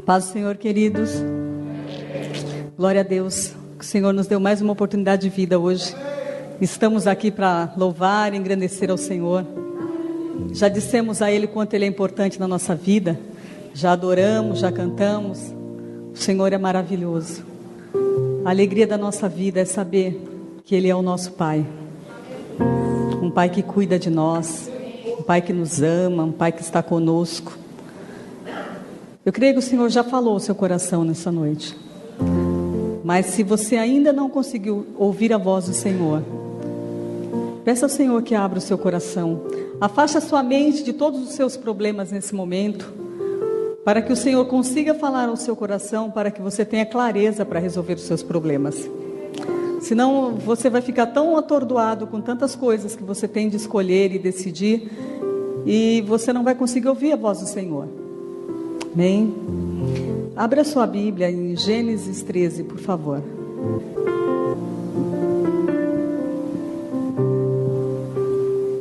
Paz do Senhor, queridos. Glória a Deus. O Senhor nos deu mais uma oportunidade de vida hoje. Estamos aqui para louvar e engrandecer ao Senhor. Já dissemos a Ele quanto Ele é importante na nossa vida. Já adoramos, já cantamos. O Senhor é maravilhoso. A alegria da nossa vida é saber que Ele é o nosso Pai. Um Pai que cuida de nós. Um Pai que nos ama. Um Pai que está conosco. Eu creio que o Senhor já falou ao seu coração nessa noite. Mas se você ainda não conseguiu ouvir a voz do Senhor, peça ao Senhor que abra o seu coração. Afaste a sua mente de todos os seus problemas nesse momento, para que o Senhor consiga falar ao seu coração, para que você tenha clareza para resolver os seus problemas. Senão você vai ficar tão atordoado com tantas coisas que você tem de escolher e decidir, e você não vai conseguir ouvir a voz do Senhor. Amém? Abra sua Bíblia em Gênesis 13, por favor.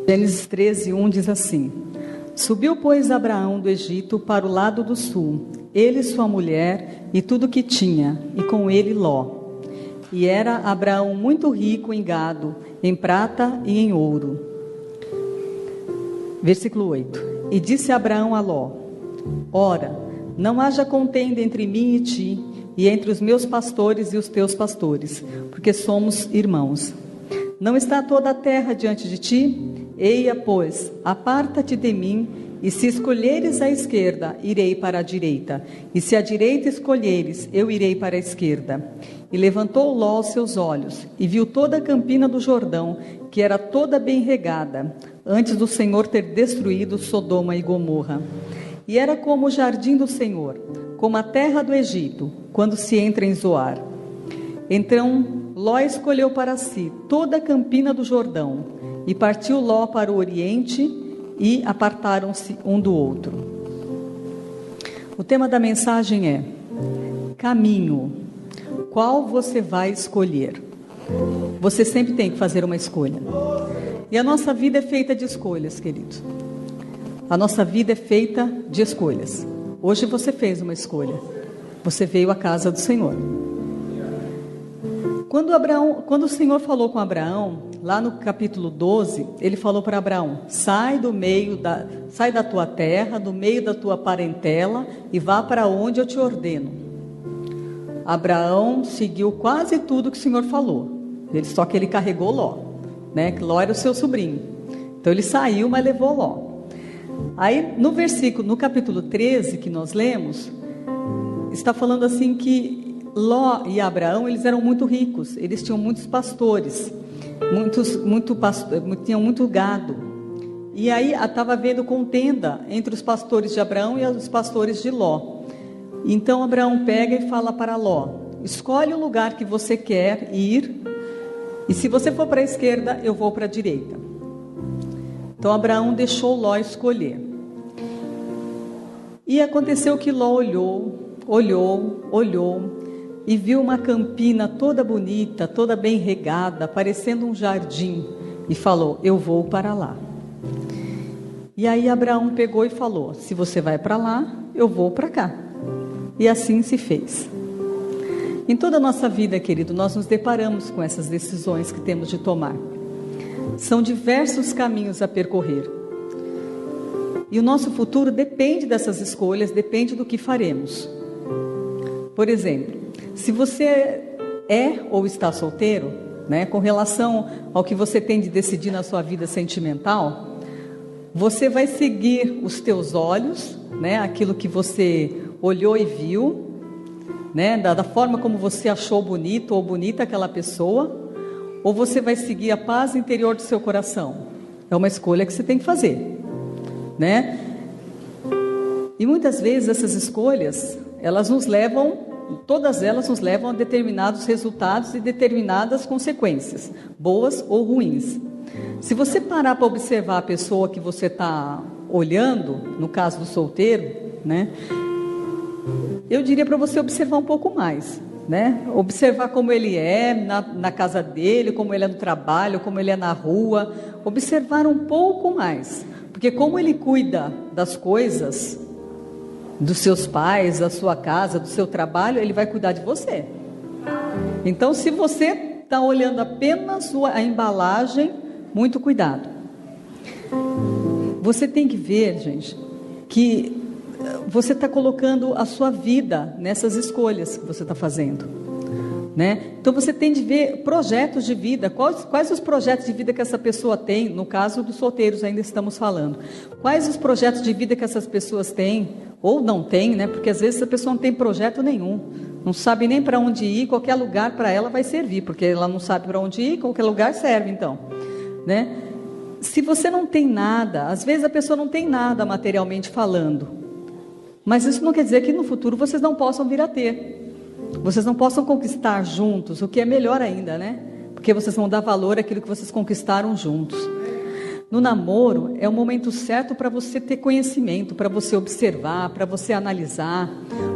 Gênesis 13, 1 diz assim: Subiu, pois, Abraão do Egito para o lado do sul, ele e sua mulher e tudo que tinha, e com ele Ló. E era Abraão muito rico em gado, em prata e em ouro. Versículo 8. E disse Abraão a Ló: Ora, não haja contenda entre mim e ti, e entre os meus pastores e os teus pastores, porque somos irmãos. Não está toda a terra diante de ti? Eia, pois, aparta-te de mim, e se escolheres a esquerda, irei para a direita, e se a direita escolheres, eu irei para a esquerda. E levantou Ló os seus olhos, e viu toda a campina do Jordão, que era toda bem regada, antes do Senhor ter destruído Sodoma e Gomorra. E era como o jardim do Senhor, como a terra do Egito, quando se entra em Zoar. Então Ló escolheu para si toda a campina do Jordão, e partiu Ló para o oriente, e apartaram-se um do outro. O tema da mensagem é: caminho. Qual você vai escolher? Você sempre tem que fazer uma escolha. E a nossa vida é feita de escolhas, queridos. A nossa vida é feita de escolhas. Hoje você fez uma escolha. Você veio à casa do Senhor. Quando o Senhor falou com Abraão, lá no capítulo 12, ele falou para Abraão: sai da tua terra, do meio da tua parentela, e vá para onde eu te ordeno. Abraão seguiu quase tudo que o Senhor falou. Só que ele carregou Ló, né? Que Ló era o seu sobrinho. Então ele saiu, mas levou Ló. Aí no capítulo 13 que nós lemos, está falando assim que Ló e Abraão, eles eram muito ricos, eles tinham muitos pastores, tinham muito gado. E aí estava havendo contenda entre os pastores de Abraão e os pastores de Ló. Então Abraão pega e fala para Ló: escolhe o lugar que você quer ir, e se você for para a esquerda, eu vou para a direita. Então Abraão deixou Ló escolher. E aconteceu que Ló olhou e viu uma campina toda bonita, toda bem regada, parecendo um jardim, e falou: eu vou para lá. E aí Abraão pegou e falou: se você vai para lá, eu vou para cá. E assim se fez. Em toda a nossa vida, querido, nós nos deparamos com essas decisões que temos de tomar. São diversos caminhos a percorrer. E o nosso futuro depende dessas escolhas, depende do que faremos. Por exemplo, se você é ou está solteiro, né, com relação ao que você tem de decidir na sua vida sentimental, você vai seguir os teus olhos, né, aquilo que você olhou e viu, né, da forma como você achou bonito ou bonita aquela pessoa, ou você vai seguir a paz interior do seu coração? É uma escolha que você tem que fazer, né? E muitas vezes essas escolhas, todas elas nos levam a determinados resultados e determinadas consequências, boas ou ruins. Se você parar para observar a pessoa que você está olhando, no caso do solteiro, né? Eu diria para você observar um pouco mais, né? Observar como ele é na casa dele, como ele é no trabalho, como ele é na rua. Observar um pouco mais, porque como ele cuida das coisas, dos seus pais, da sua casa, do seu trabalho, Ele vai cuidar de você. Então, se você está olhando apenas a embalagem, muito cuidado. Você tem que ver, gente, que você está colocando a sua vida nessas escolhas que você está fazendo, né? Então você tem de ver projetos de vida. Quais os projetos de vida que essa pessoa tem? No caso dos solteiros ainda estamos falando. Quais os projetos de vida que essas pessoas têm ou não têm, né? Porque às vezes a pessoa não tem projeto nenhum, não sabe nem para onde ir. Qualquer lugar para ela vai servir, porque ela não sabe para onde ir, qualquer lugar serve, então, né? Se você não tem nada, às vezes a pessoa não tem nada materialmente falando, mas isso não quer dizer que no futuro vocês não possam vir a ter, vocês não possam conquistar juntos, o que é melhor ainda, né? Porque vocês vão dar valor àquilo que vocês conquistaram juntos. No namoro é o momento certo para você ter conhecimento, para você observar, para você analisar.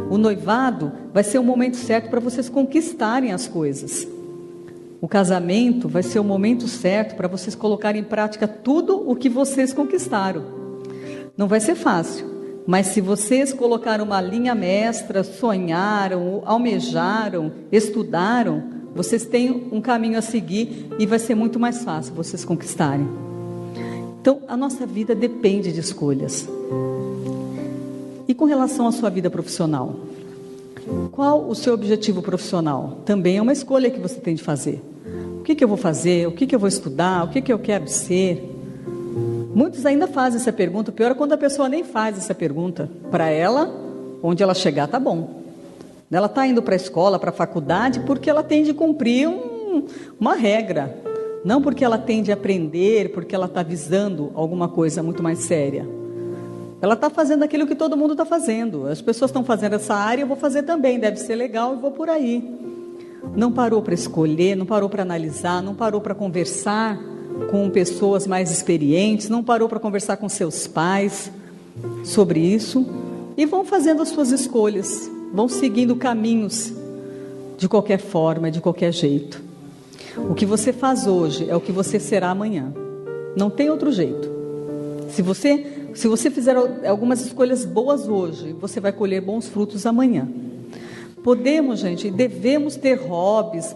O noivado vai ser o momento certo para vocês conquistarem as coisas. O casamento vai ser o momento certo para vocês colocarem em prática tudo o que vocês conquistaram. Não vai ser fácil, mas se vocês colocaram uma linha mestra, sonharam, almejaram, estudaram, vocês têm um caminho a seguir e vai ser muito mais fácil vocês conquistarem. Então, a nossa vida depende de escolhas. E com relação à sua vida profissional? Qual o seu objetivo profissional? Também é uma escolha que você tem de fazer. O que eu vou fazer? O que eu vou estudar? O que eu quero ser? Muitos ainda fazem essa pergunta. O pior é quando a pessoa nem faz essa pergunta. Para ela, onde ela chegar está bom. Ela está indo para a escola, para a faculdade, porque ela tem de cumprir uma regra. Não porque ela tem de aprender, porque ela está visando alguma coisa muito mais séria. Ela está fazendo aquilo que todo mundo está fazendo. As pessoas estão fazendo essa área, eu vou fazer também, deve ser legal e vou por aí. Não parou para escolher, não parou para analisar, não parou para conversar com pessoas mais experientes, não parou para conversar com seus pais sobre isso. E vão fazendo as suas escolhas, vão seguindo caminhos de qualquer forma, de qualquer jeito. O que você faz hoje é o que você será amanhã. Não tem outro jeito. Se você fizer algumas escolhas boas hoje, você vai colher bons frutos amanhã. Podemos, gente, devemos ter hobbies,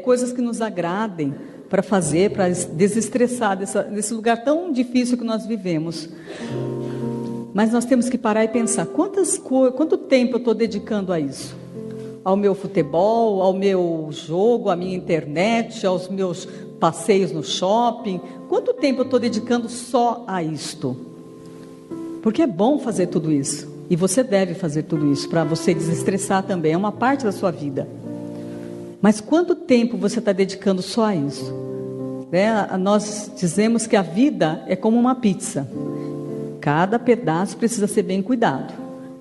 coisas que nos agradem para fazer, para desestressar desse lugar tão difícil que nós vivemos. Mas nós temos que parar e pensar, quanto tempo eu estou dedicando a isso? Ao meu futebol, ao meu jogo, à minha internet, aos meus passeios no shopping? Quanto tempo eu estou dedicando só a isto? Porque é bom fazer tudo isso. E você deve fazer tudo isso para você desestressar também. É uma parte da sua vida. Mas quanto tempo você está dedicando só a isso? Nós dizemos que a vida é como uma pizza. Cada pedaço precisa ser bem cuidado.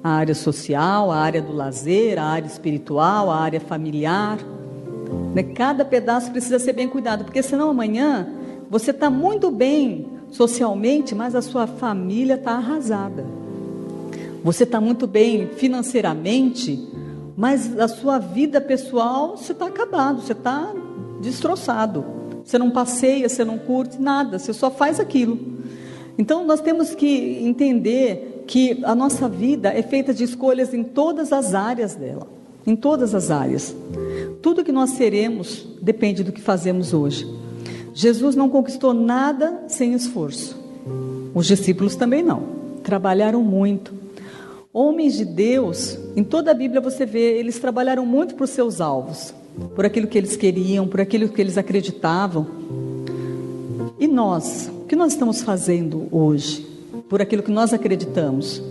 A área social, a área do lazer, a área espiritual, a área familiar. Cada pedaço precisa ser bem cuidado. Porque senão amanhã você está muito bem socialmente, mas a sua família está arrasada. Você está muito bem financeiramente, mas a sua vida pessoal, você está acabado, você está destroçado. Você não passeia, você não curte nada, você só faz aquilo. Então nós temos que entender que a nossa vida é feita de escolhas em todas as áreas dela, em todas as áreas. Tudo que nós seremos depende do que fazemos hoje. Jesus não conquistou nada sem esforço. Os discípulos também não. Trabalharam muito. Homens de Deus, em toda a Bíblia você vê, eles trabalharam muito por seus alvos, por aquilo que eles queriam, por aquilo que eles acreditavam. E nós, o que nós estamos fazendo hoje, por aquilo que nós acreditamos?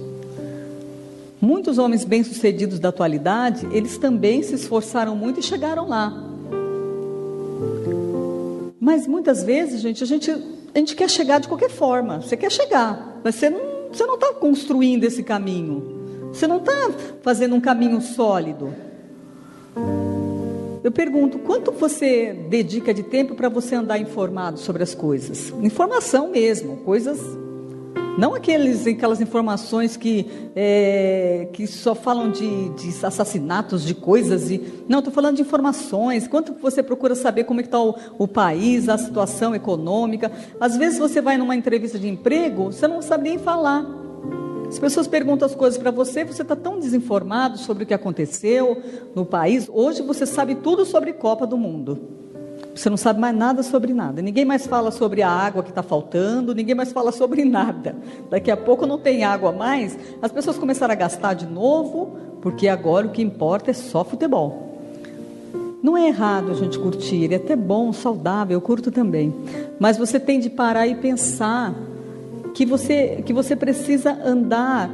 Muitos homens bem-sucedidos da atualidade, eles também se esforçaram muito e chegaram lá. Mas muitas vezes, gente, a gente quer chegar de qualquer forma. Você quer chegar, mas você não está construindo esse caminho. Você não está fazendo um caminho sólido. Eu pergunto, quanto você dedica de tempo para você andar informado sobre as coisas? Informação mesmo, coisas... Não aquelas informações que só falam de assassinatos, de coisas. Não, estou falando de informações. Quanto você procura saber como é que está o país, a situação econômica. Às vezes você vai numa entrevista de emprego, você não sabe nem falar. As pessoas perguntam as coisas para você, você está tão desinformado sobre o que aconteceu no país. Hoje você sabe tudo sobre Copa do Mundo. Você não sabe mais nada sobre nada. Ninguém mais fala sobre a água que está faltando, ninguém mais fala sobre nada. Daqui a pouco não tem água mais. As pessoas começaram a gastar de novo, porque agora o que importa é só futebol. Não é errado a gente curtir, é até bom, saudável, eu curto também. Mas você tem de parar e pensar que você precisa andar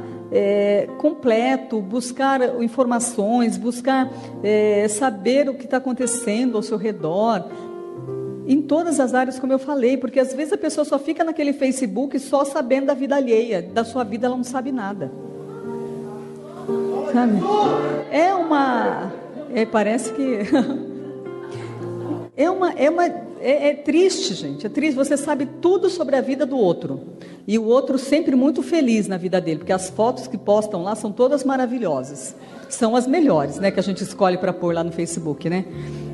completo, buscar informações, buscar saber o que está acontecendo ao seu redor, em todas as áreas, como eu falei, porque às vezes a pessoa só fica naquele Facebook só sabendo da vida alheia, da sua vida ela não sabe nada. Sabe? Parece que é triste, gente, é triste. Você sabe tudo sobre a vida do outro e o outro sempre muito feliz na vida dele, porque as fotos que postam lá são todas maravilhosas, são as melhores, né, que a gente escolhe para pôr lá no Facebook, né?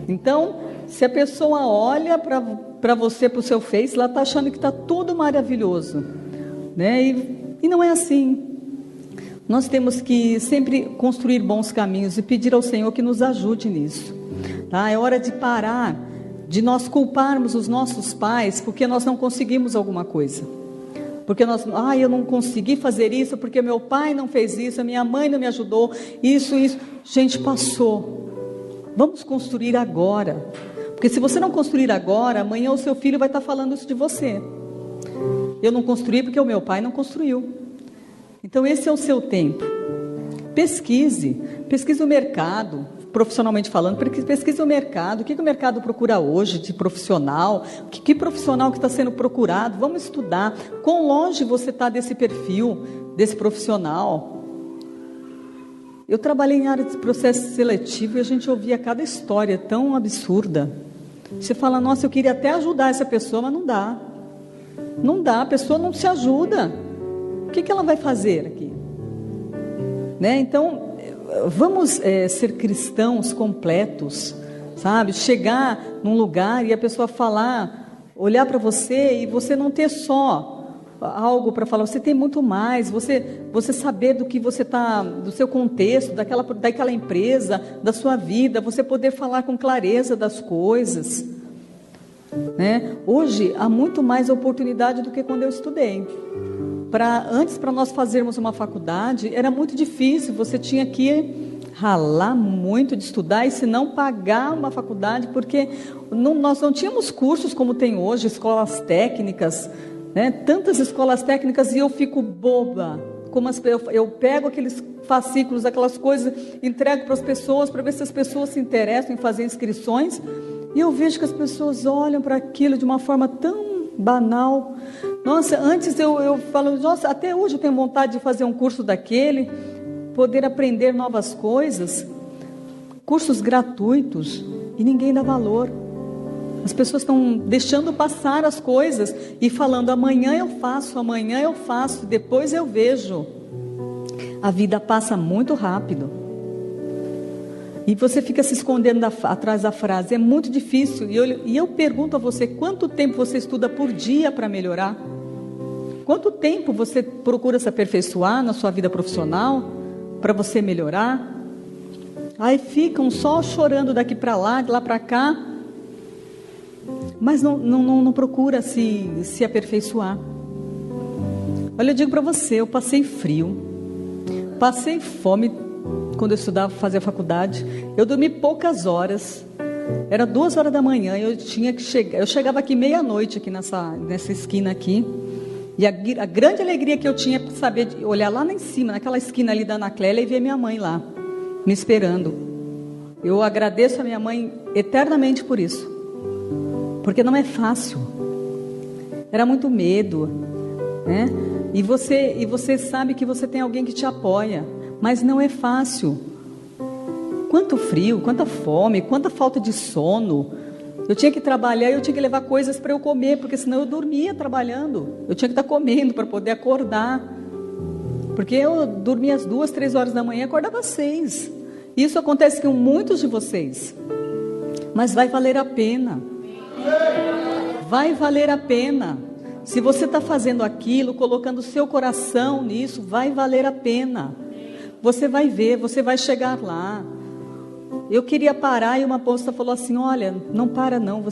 Então, se a pessoa olha para você, para o seu Face, ela está achando que está tudo maravilhoso, né? E não é assim. Nós temos que sempre construir bons caminhos e pedir ao Senhor que nos ajude nisso, tá? É hora de parar de nós culparmos os nossos pais porque nós não conseguimos alguma coisa. Porque eu não consegui fazer isso porque meu pai não fez isso, a minha mãe não me ajudou, isso. Gente, passou. Vamos construir agora. Porque se você não construir agora, amanhã o seu filho vai estar falando isso de você. Eu não construí porque o meu pai não construiu. Então esse é o seu tempo. Pesquise o mercado, profissionalmente falando, pesquise o mercado, o que o mercado procura hoje de profissional, que profissional que está sendo procurado, vamos estudar, quão longe você está desse perfil, desse profissional. Eu trabalhei em área de processo seletivo e a gente ouvia cada história tão absurda. Você fala, nossa, eu queria até ajudar essa pessoa, mas não dá. Não dá, a pessoa não se ajuda. O que ela vai fazer aqui? Né? Então, vamos ser cristãos completos, sabe? Chegar num lugar e a pessoa falar, olhar para você e você não ter só algo para falar, você tem muito mais, você saber do que você está, do seu contexto, daquela empresa, da sua vida, você poder falar com clareza das coisas, né? Hoje há muito mais oportunidade do que quando eu estudei. Antes, para nós fazermos uma faculdade, era muito difícil, você tinha que ralar muito de estudar e se não pagar uma faculdade, porque nós não tínhamos cursos como tem hoje, escolas técnicas, né? Tantas escolas técnicas, e eu fico boba, eu pego aqueles fascículos, aquelas coisas, entrego para as pessoas, para ver se as pessoas se interessam em fazer inscrições, e eu vejo que as pessoas olham para aquilo de uma forma tão banal. Nossa, antes eu falo, nossa, até hoje eu tenho vontade de fazer um curso daquele, poder aprender novas coisas, cursos gratuitos, e ninguém dá valor. As pessoas estão deixando passar as coisas e falando, amanhã eu faço, depois eu vejo. A vida passa muito rápido. E você fica se escondendo atrás da frase, é muito difícil. E eu pergunto a você, quanto tempo você estuda por dia para melhorar? Quanto tempo você procura se aperfeiçoar na sua vida profissional para você melhorar? Aí ficam só chorando daqui para lá, de lá para cá, mas não procura se aperfeiçoar. Olha, eu digo para você, eu passei frio, passei fome quando eu estudava, fazia faculdade. Eu dormi poucas horas, era 2h da manhã, eu tinha que chegar. Eu chegava aqui meia-noite aqui nessa esquina aqui, e a grande alegria que eu tinha é saber de olhar lá em cima, naquela esquina ali da Ana Clélia, e ver minha mãe lá me esperando. Eu agradeço a minha mãe eternamente por isso, porque não é fácil. Era muito medo, né? E você sabe que você tem alguém que te apoia, mas não é fácil. Quanto frio, quanta fome, quanta falta de sono. Eu tinha que trabalhar e eu tinha que levar coisas para eu comer, porque senão eu dormia trabalhando. Eu tinha que estar comendo para poder acordar, porque eu dormia às 2, 3 horas da manhã e acordava às 6. Isso acontece com muitos de vocês, mas vai valer a pena. Vai valer a pena. Se você está fazendo aquilo, colocando o seu coração nisso, vai valer a pena. Você vai ver, você vai chegar lá. Eu queria parar e uma moça falou assim, olha, não para não,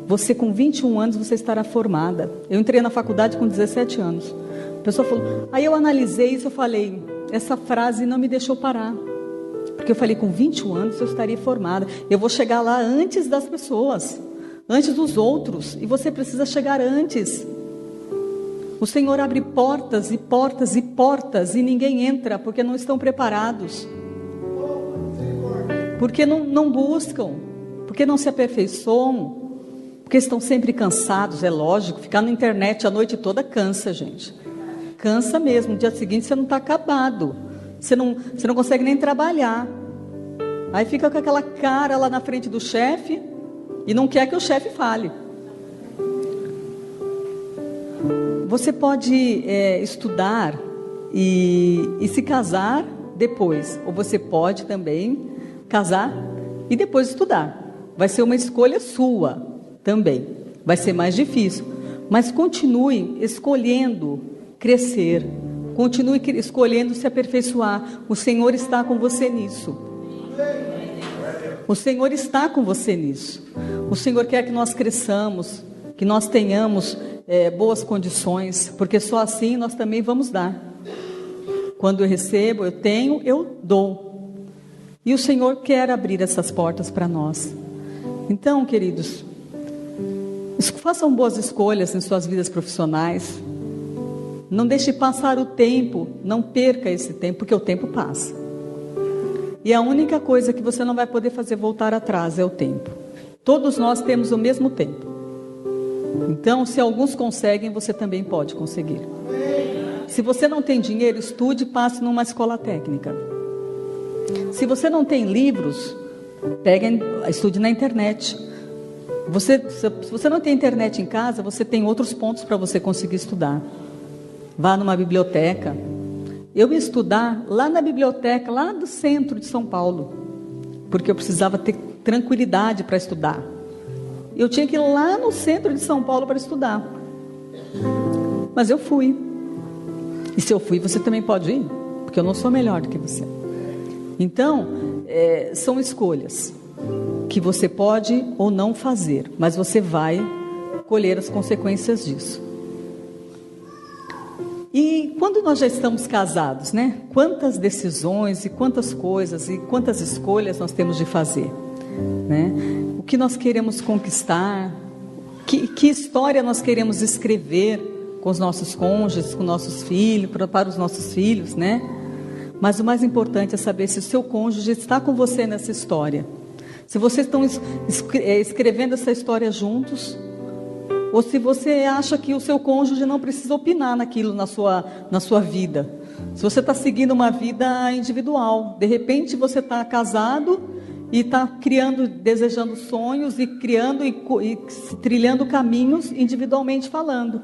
você com 21 anos você estará formada. Eu entrei na faculdade com 17 anos. A pessoa falou, aí eu analisei isso, eu falei, essa frase não me deixou parar. Porque eu falei, com 21 anos eu estaria formada. Eu vou chegar lá antes das pessoas, antes dos outros. E você precisa chegar antes. O Senhor abre portas e portas e portas e ninguém entra porque não estão preparados. Porque não buscam, porque não se aperfeiçoam, porque estão sempre cansados, é lógico. Ficar na internet a noite toda cansa, gente. Cansa mesmo, no dia seguinte você não está acabado. Você não consegue nem trabalhar. Aí fica com aquela cara lá na frente do chefe e não quer que o chefe fale. Você pode estudar e se casar depois. Ou você pode também casar e depois estudar. Vai ser uma escolha sua também. Vai ser mais difícil. Mas continue escolhendo crescer. Continue escolhendo se aperfeiçoar. O Senhor está com você nisso. O Senhor está com você nisso. O Senhor quer que nós cresçamos, que nós tenhamos boas condições, porque só assim nós também vamos dar. Quando eu recebo, eu tenho, eu dou. E o Senhor quer abrir essas portas para nós. Então, queridos, façam boas escolhas em suas vidas profissionais. Não deixe passar o tempo, não perca esse tempo, porque o tempo passa. E a única coisa que você não vai poder fazer voltar atrás é o tempo. Todos nós temos o mesmo tempo. Então, se alguns conseguem, você também pode conseguir. Se você não tem dinheiro, estude e passe numa escola técnica. Se você não tem livros, estude na internet. Se você não tem internet em casa, você tem outros pontos para você conseguir estudar. Vá numa biblioteca. Eu ia estudar lá na biblioteca, lá do centro de São Paulo, porque eu precisava ter tranquilidade para estudar. Eu tinha que ir lá no centro de São Paulo para estudar. Mas eu fui. E se eu fui, você também pode ir, porque eu não sou melhor do que você. Então, são escolhas que você pode ou não fazer, mas você vai colher as consequências disso. E quando nós já estamos casados, né? Quantas decisões e quantas coisas e quantas escolhas nós temos de fazer, né? O que nós queremos conquistar, que história nós queremos escrever com os nossos cônjuges, com nossos filhos, para os nossos filhos, né? Mas o mais importante é saber se o seu cônjuge está com você nessa história. Se vocês estão escrevendo essa história juntos, ou se você acha que o seu cônjuge não precisa opinar naquilo na sua vida. Se você está seguindo uma vida individual, de repente você está casado e está criando, desejando sonhos e criando e trilhando caminhos individualmente falando.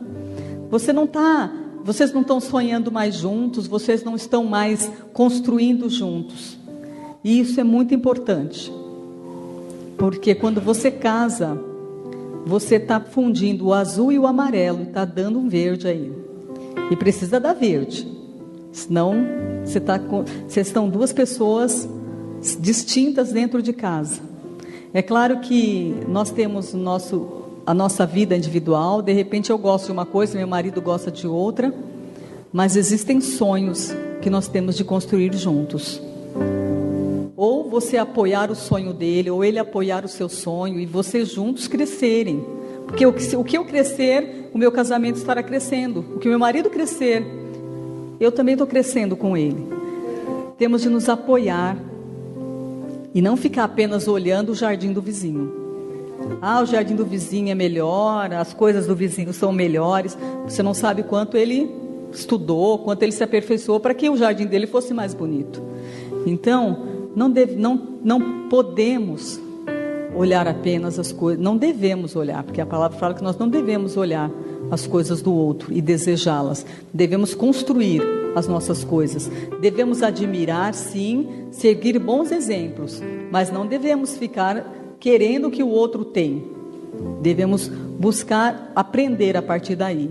Vocês não estão sonhando mais juntos, vocês não estão mais construindo juntos. E isso é muito importante. Porque quando você casa, você está fundindo o azul e o amarelo e está dando um verde aí. E precisa dar verde. Senão, vocês estão duas pessoas distintas dentro de casa. É claro que nós temos a nossa vida individual. De repente eu gosto de uma coisa, meu marido gosta de outra. Mas existem sonhos que nós temos de construir juntos. Ou você apoiar o sonho dele, ou ele apoiar o seu sonho, e vocês juntos crescerem. Porque o que eu crescer, o meu casamento estará crescendo. O que o meu marido crescer, eu também estou crescendo com ele. Temos de nos apoiar e não ficar apenas olhando o jardim do vizinho. O jardim do vizinho é melhor, as coisas do vizinho são melhores. Você não sabe quanto ele estudou, quanto ele se aperfeiçoou para que o jardim dele fosse mais bonito. Então, não podemos olhar apenas as coisas, não devemos olhar, porque a palavra fala que nós não devemos olhar as coisas do outro e desejá-las. Devemos construir as nossas coisas. Devemos admirar, sim, seguir bons exemplos, mas não devemos ficar querendo o que o outro tem. Devemos buscar aprender a partir daí.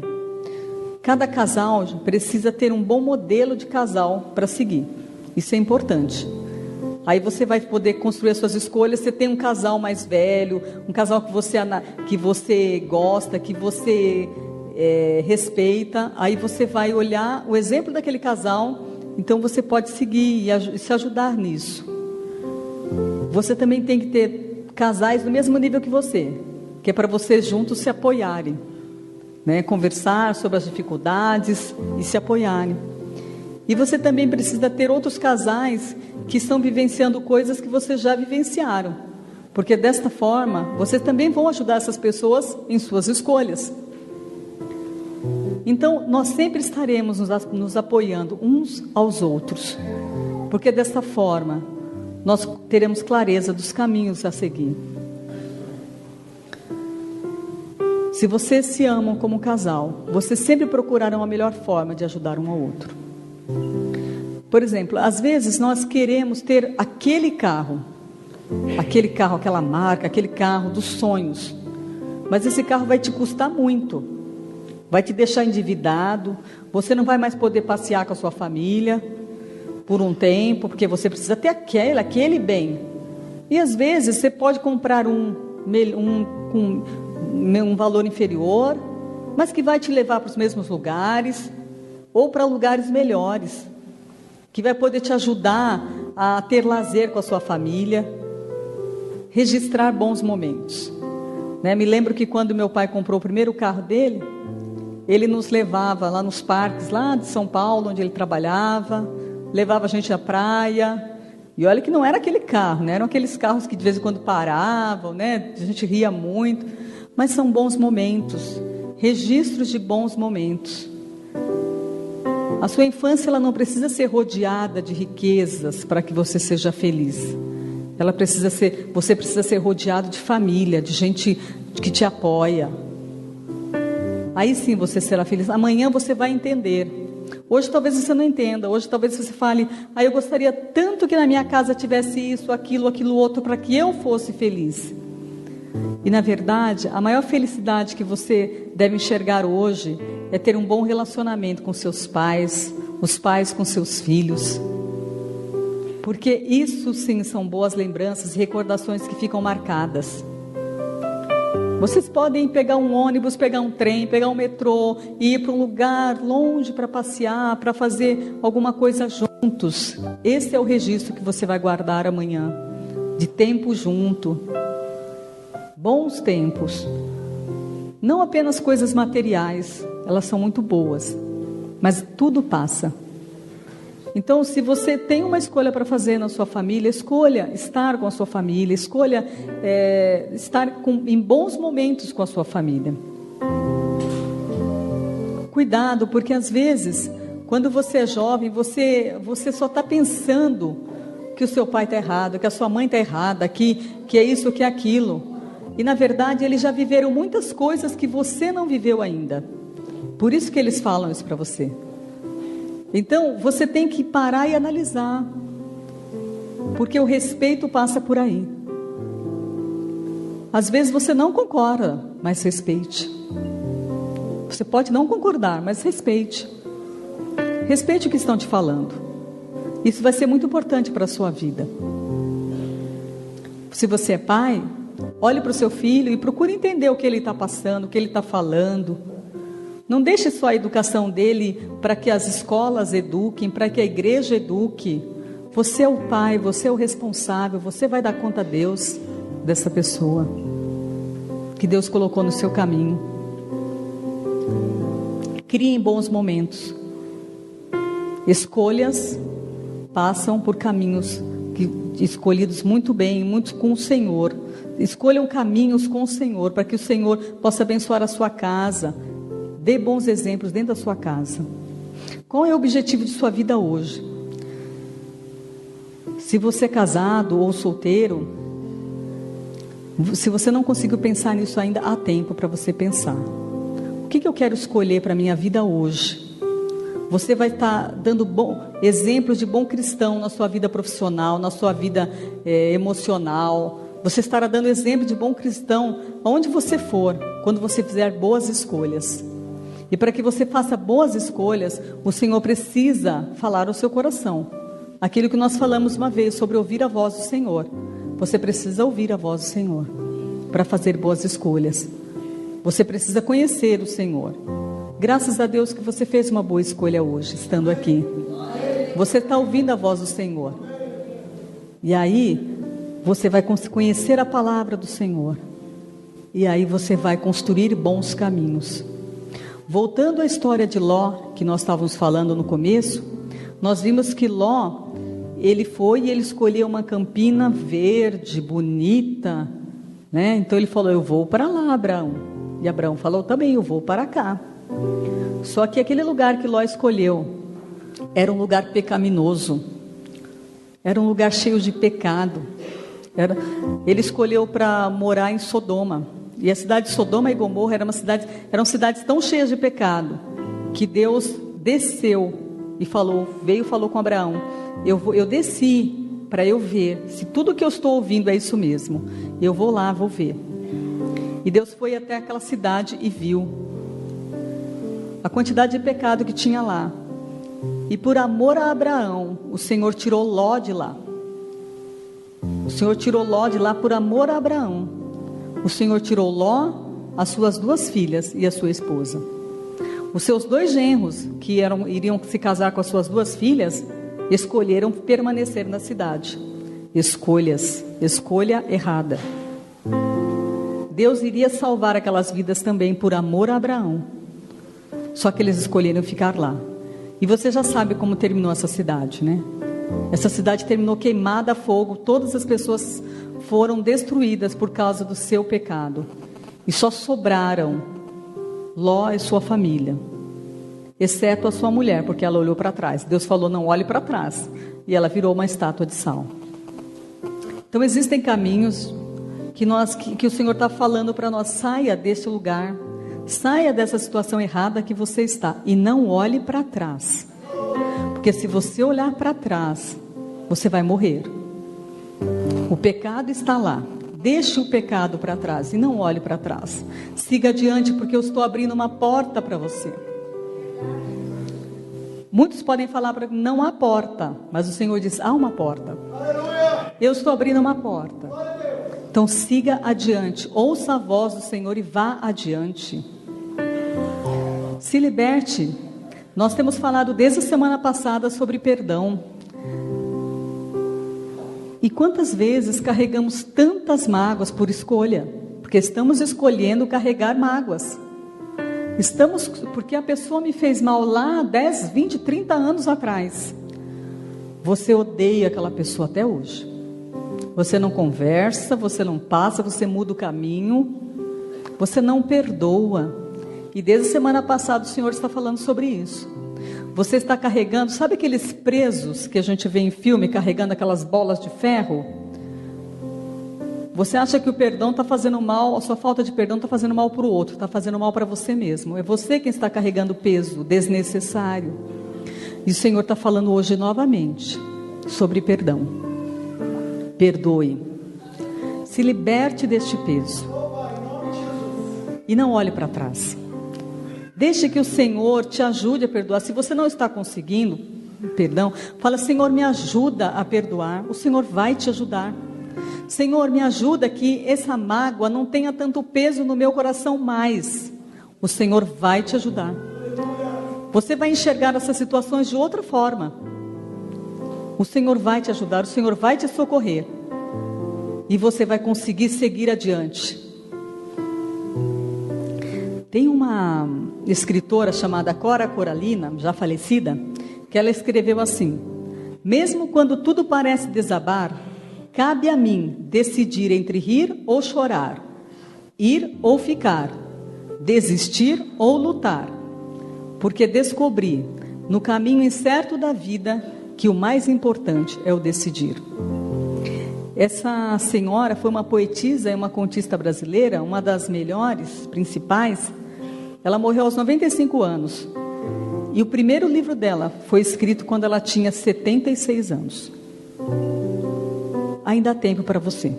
Cada casal precisa ter um bom modelo de casal para seguir. Isso é importante. Aí você vai poder construir as suas escolhas. Você tem um casal mais velho, um casal que você gosta, que você respeita. Aí você vai olhar o exemplo daquele casal. Então você pode seguir e se ajudar nisso. Você também tem que ter casais do mesmo nível que você, que é para vocês juntos se apoiarem, né? Conversar sobre as dificuldades e se apoiarem. E você também precisa ter outros casais que estão vivenciando coisas que vocês já vivenciaram, porque desta forma vocês também vão ajudar essas pessoas em suas escolhas. Então nós sempre estaremos nos apoiando uns aos outros, porque desta forma nós teremos clareza dos caminhos a seguir. Se vocês se amam como casal, vocês sempre procurarão a melhor forma de ajudar um ao outro. Por exemplo, às vezes nós queremos ter aquele carro, aquela marca, aquele carro dos sonhos. Mas esse carro vai te custar muito, vai te deixar endividado, você não vai mais poder passear com a sua família por um tempo, porque você precisa ter aquele bem. E às vezes você pode comprar um valor inferior, mas que vai te levar para os mesmos lugares, ou para lugares melhores, que vai poder te ajudar a ter lazer com a sua família, registrar bons momentos, né? Me lembro que quando meu pai comprou o primeiro carro dele, ele nos levava lá nos parques, lá de São Paulo, onde ele trabalhava, levava a gente à praia, e olha que não era aquele carro, né? Eram aqueles carros que de vez em quando paravam, né? A gente ria muito, mas são bons momentos, registros de bons momentos. A sua infância, ela não precisa ser rodeada de riquezas para que você seja feliz. Você precisa ser rodeado de família, de gente que te apoia. Aí sim você será feliz. Amanhã você vai entender. Hoje talvez você não entenda. Hoje talvez você fale: eu gostaria tanto que na minha casa tivesse isso, aquilo outro, para que eu fosse feliz. E na verdade, a maior felicidade que você deve enxergar hoje é ter um bom relacionamento com seus pais, os pais com seus filhos. Porque isso sim são boas lembranças e recordações que ficam marcadas. Vocês podem pegar um ônibus, pegar um trem, pegar um metrô e ir para um lugar longe para passear, para fazer alguma coisa juntos. Esse é o registro que você vai guardar amanhã, de tempo junto. Bons tempos. Não apenas coisas materiais, elas são muito boas, mas tudo passa. Então, se você tem uma escolha para fazer na sua família, escolha estar com a sua família, escolha estar em bons momentos com a sua família. Cuidado, porque às vezes, quando você é jovem, você só está pensando que o seu pai está errado, que a sua mãe está errada, que é isso, que é aquilo. E na verdade eles já viveram muitas coisas que você não viveu ainda. Por isso que eles falam isso para você. Então você tem que parar e analisar, porque o respeito passa por aí. Às vezes você não concorda, mas respeite. Você pode não concordar, mas respeite. Respeite o que estão te falando. Isso vai ser muito importante para a sua vida. Se você é pai, olhe para o seu filho e procure entender o que ele está passando, o que ele está falando. Não deixe só a educação dele para que as escolas eduquem, para que a igreja eduque. Você é o pai, você é o responsável, você vai dar conta a Deus dessa pessoa que Deus colocou no seu caminho. Criem bons momentos. Escolhas passam por caminhos escolhidos muito bem, muito com o Senhor. Escolham caminhos com o Senhor, para que o Senhor possa abençoar a sua casa. Dê bons exemplos dentro da sua casa. Qual é o objetivo de sua vida hoje? Se você é casado ou solteiro, se você não conseguiu pensar nisso ainda, há tempo para você pensar. O que eu quero escolher para a minha vida hoje? Você vai estar dando exemplos de bom cristão na sua vida profissional, na sua vida emocional. Você estará dando exemplo de bom cristão aonde você for, quando você fizer boas escolhas. E para que você faça boas escolhas, o Senhor precisa falar ao seu coração. Aquilo que nós falamos uma vez sobre ouvir a voz do Senhor. Você precisa ouvir a voz do Senhor para fazer boas escolhas. Você precisa conhecer o Senhor. Graças a Deus que você fez uma boa escolha hoje, estando aqui. Você está ouvindo a voz do Senhor. E aí, você vai conhecer a palavra do Senhor. E aí você vai construir bons caminhos. Voltando à história de Ló, que nós estávamos falando no começo, nós vimos que Ló, ele foi e ele escolheu uma campina verde, bonita, né? Então ele falou, eu vou para lá, Abraão. E Abraão falou também, eu vou para cá. Só que aquele lugar que Ló escolheu era um lugar pecaminoso, era um lugar cheio de pecado. Ele escolheu para morar em Sodoma. E a cidade de Sodoma e Gomorra eram cidades tão cheias de pecado, que Deus desceu e falou com Abraão, eu desci para eu ver se tudo que eu estou ouvindo é isso mesmo. Eu vou lá, vou ver. E Deus foi até aquela cidade e viu a quantidade de pecado que tinha lá. E por amor a Abraão, o Senhor tirou Ló de lá. O Senhor tirou Ló de lá por amor a Abraão. O Senhor tirou Ló, as suas 2 filhas e a sua esposa. Os seus 2 genros, que iriam se casar com as suas 2 filhas, escolheram permanecer na cidade. Escolha errada. Deus iria salvar aquelas vidas também por amor a Abraão. Só que eles escolheram ficar lá. E você já sabe como terminou essa cidade, né? Essa cidade terminou queimada a fogo. Todas as pessoas foram destruídas por causa do seu pecado. E só sobraram Ló e sua família, exceto a sua mulher, porque ela olhou para trás. Deus falou, não olhe para trás. E ela virou uma estátua de sal. Então existem caminhos que o Senhor está falando para nós. Saia desse lugar, saia dessa situação errada que você está e não olhe para trás. Porque se você olhar para trás, você vai morrer. O pecado está lá. Deixe o pecado para trás e não olhe para trás. Siga adiante, porque eu estou abrindo uma porta para você. Muitos podem falar para mim, não há porta. Mas o Senhor diz, há uma porta. Eu estou abrindo uma porta. Então siga adiante. Ouça a voz do Senhor e vá adiante. Se liberte. Nós temos falado desde a semana passada sobre perdão. E quantas vezes carregamos tantas mágoas por escolha? Porque estamos escolhendo carregar mágoas. Porque a pessoa me fez mal lá 10, 20, 30 anos atrás. Você odeia aquela pessoa até hoje. Você não conversa, você não passa, você muda o caminho. Você não perdoa. E desde a semana passada o Senhor está falando sobre isso. Você está carregando, sabe aqueles presos que a gente vê em filme, carregando aquelas bolas de ferro? Você acha que o perdão está fazendo mal, a sua falta de perdão está fazendo mal para o outro, está fazendo mal para você mesmo. É você quem está carregando peso desnecessário. E o Senhor está falando hoje novamente sobre perdão. Perdoe. Se liberte deste peso. E não olhe para trás. Deixe que o Senhor te ajude a perdoar. Se você não está conseguindo perdão, fala, Senhor, me ajuda a perdoar. O Senhor vai te ajudar. Senhor, me ajuda que essa mágoa não tenha tanto peso no meu coração mais. O Senhor vai te ajudar. Você vai enxergar essas situações de outra forma. O Senhor vai te ajudar, o Senhor vai te socorrer. E você vai conseguir seguir adiante. Tem uma escritora chamada Cora Coralina, já falecida, que ela escreveu assim: mesmo quando tudo parece desabar, cabe a mim decidir entre rir ou chorar, ir ou ficar, desistir ou lutar, porque descobri no caminho incerto da vida que o mais importante é o decidir. Essa senhora foi uma poetisa e uma contista brasileira, uma das melhores, principais. Ela morreu aos 95 anos. E o primeiro livro dela foi escrito quando ela tinha 76 anos. Ainda há tempo para você.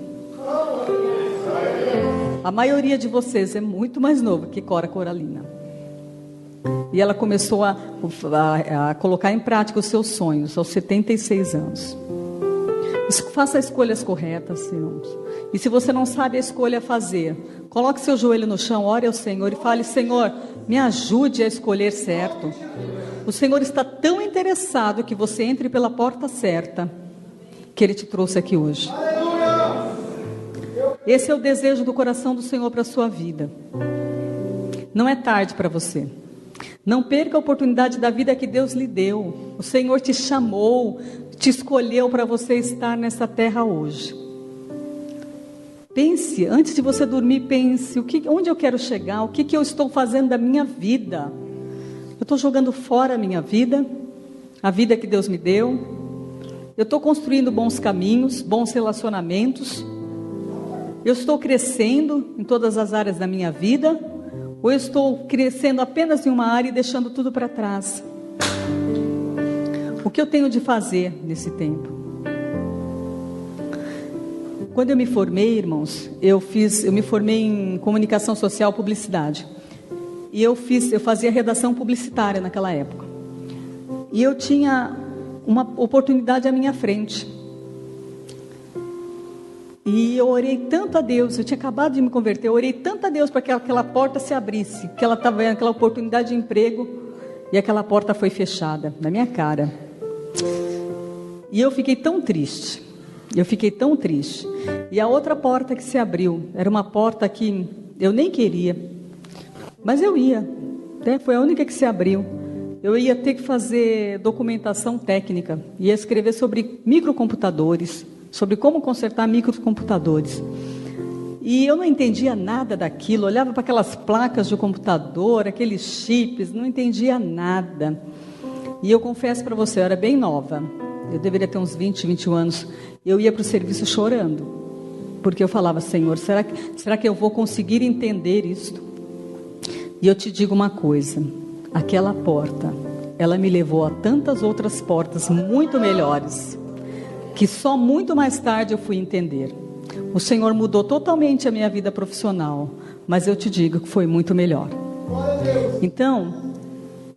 A maioria de vocês é muito mais novo que Cora Coralina. E ela começou a colocar em prática os seus sonhos aos 76 anos. Faça escolhas corretas, irmãos. E se você não sabe a escolha a fazer, coloque seu joelho no chão, ore ao Senhor e fale: Senhor, me ajude a escolher certo. O Senhor está tão interessado que você entre pela porta certa, que Ele te trouxe aqui hoje. Esse é o desejo do coração do Senhor para a sua vida. Não é tarde para você. Não perca a oportunidade da vida que Deus lhe deu. O Senhor te chamou, te escolheu para você estar nessa terra hoje. Pense, antes de você dormir, pense, onde eu quero chegar, o que eu estou fazendo da minha vida. Eu estou jogando fora a minha vida, a vida que Deus me deu. Eu estou construindo bons caminhos, bons relacionamentos. Eu estou crescendo em todas as áreas da minha vida, ou eu estou crescendo apenas em uma área e deixando tudo para trás? O que eu tenho de fazer nesse tempo? Quando eu me formei, irmãos, eu me formei em comunicação social, publicidade. E eu fazia redação publicitária naquela época. E eu tinha uma oportunidade à minha frente. E eu orei tanto a Deus, eu tinha acabado de me converter, eu orei tanto a Deus para que aquela porta se abrisse, que ela estava vendo aquela oportunidade de emprego, e aquela porta foi fechada na minha cara. E eu fiquei tão triste, E a outra porta que se abriu, era uma porta que eu nem queria, mas eu ia, né? Foi a única que se abriu. Eu ia ter que fazer documentação técnica, ia escrever sobre microcomputadores, sobre como consertar microcomputadores. E eu não entendia nada daquilo, olhava para aquelas placas do computador, aqueles chips, não entendia nada. E eu confesso para você, eu era bem nova, eu deveria ter uns 20, 21 anos, eu ia para o serviço chorando, porque eu falava: Senhor, será que eu vou conseguir entender isto? E eu te digo uma coisa, aquela porta, ela me levou a tantas outras portas muito melhores, que só muito mais tarde eu fui entender. O Senhor mudou totalmente a minha vida profissional, mas eu te digo que foi muito melhor. Então,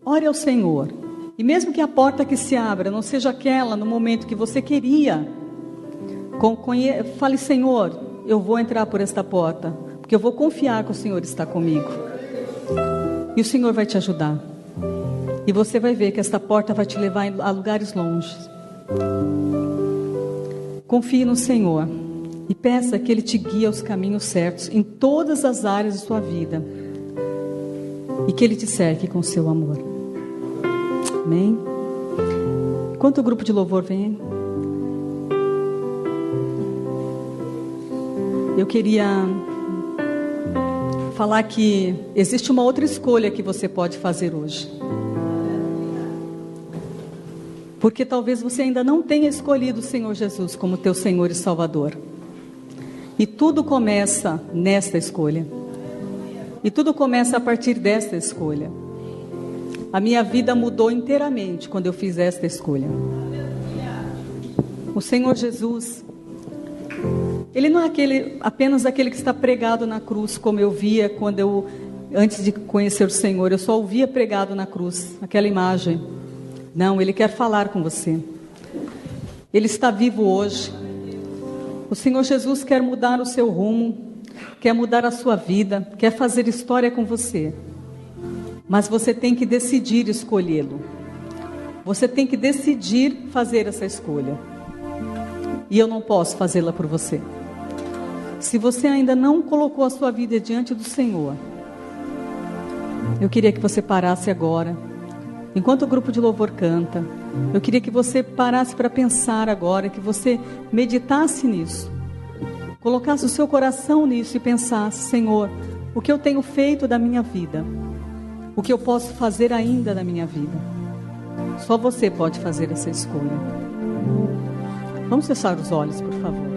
ore ao Senhor, e mesmo que a porta que se abra não seja aquela no momento que você queria, fale: Senhor, eu vou entrar por esta porta, porque eu vou confiar que o Senhor está comigo, e o Senhor vai te ajudar, e você vai ver que esta porta vai te levar a lugares longes. Confie no Senhor e peça que Ele te guie aos caminhos certos em todas as áreas de sua vida, e que Ele te cerque com seu amor. Amém? Enquanto o grupo de louvor vem, eu queria falar que existe uma outra escolha que você pode fazer hoje. Porque talvez você ainda não tenha escolhido o Senhor Jesus como teu Senhor e Salvador. E tudo começa nesta escolha. E tudo começa a partir desta escolha. A minha vida mudou inteiramente quando eu fiz esta escolha. O Senhor Jesus, Ele não é apenas aquele que está pregado na cruz, como eu via antes de conhecer o Senhor. Eu só o via pregado na cruz, aquela imagem. Não, Ele quer falar com você. Ele está vivo hoje. O Senhor Jesus quer mudar o seu rumo, quer mudar a sua vida, quer fazer história com você. Mas você tem que decidir escolhê-lo. Você tem que decidir fazer essa escolha. E eu não posso fazê-la por você. Se você ainda não colocou a sua vida diante do Senhor, eu queria que você parasse agora. Enquanto o grupo de louvor canta, eu queria que você parasse para pensar agora, que você meditasse nisso, colocasse o seu coração nisso e pensasse: Senhor, o que eu tenho feito da minha vida? O que eu posso fazer ainda da minha vida? Só você pode fazer essa escolha. Vamos fechar os olhos, por favor.